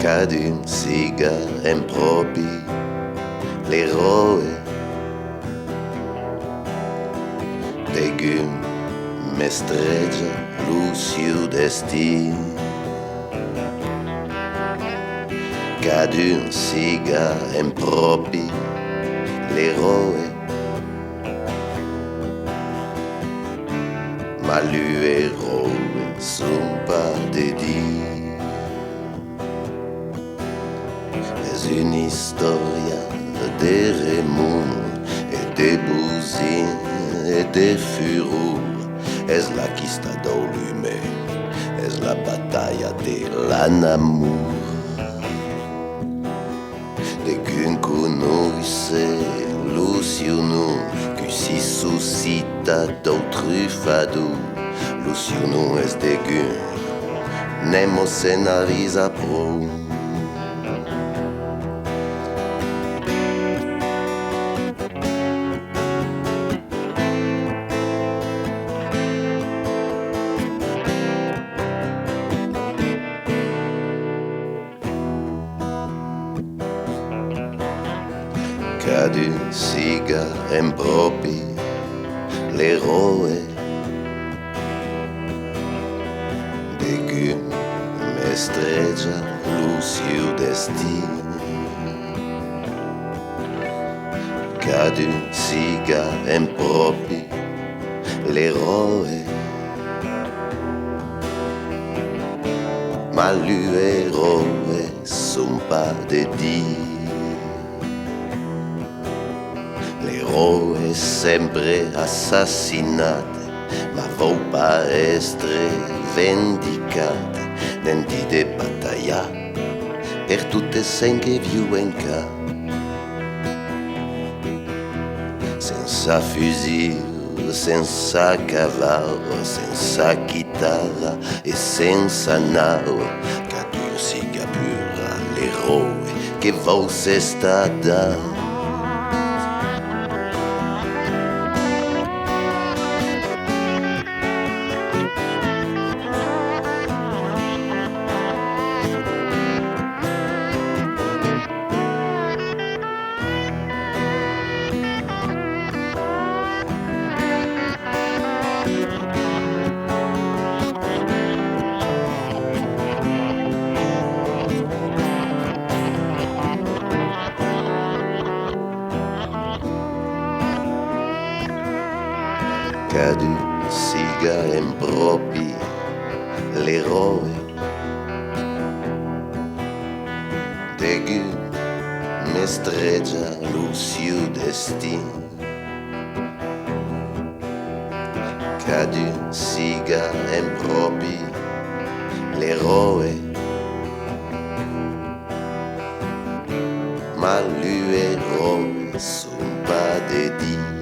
Cad un sigar impropi l'eroe degum mestreggia luciu destí. Cad un sigar impropi l'eroe ma l'eroe son pas dédié. Es une historia de remous et de bousines et de fureur. Es la quista d'Olume, es la batalla de l'amour. De qu'un conoisse Luciano, que si suscita d'autres fado. Luciano es de qu'un nemo scenarisa pro. Cad un sigar impropi l'eroe degum mestreggia luciu destí. Cad un sigar impropi l'eroe ma l'eroe son pas dédié. L'eroe sempre assassinate, ma vou pas estre vendicate, denti de battaglia per tutte sen che viu en ca. Senza fusil, senza cavallo, senza chitarra e senza nau, cad un sigar pura l'eroe che vos sta dando. Cad un sigar impropi l'eroe degum mestreggia luciu destin. Cad un sigar impropi l'eroe ma l'eroe son pas dédié.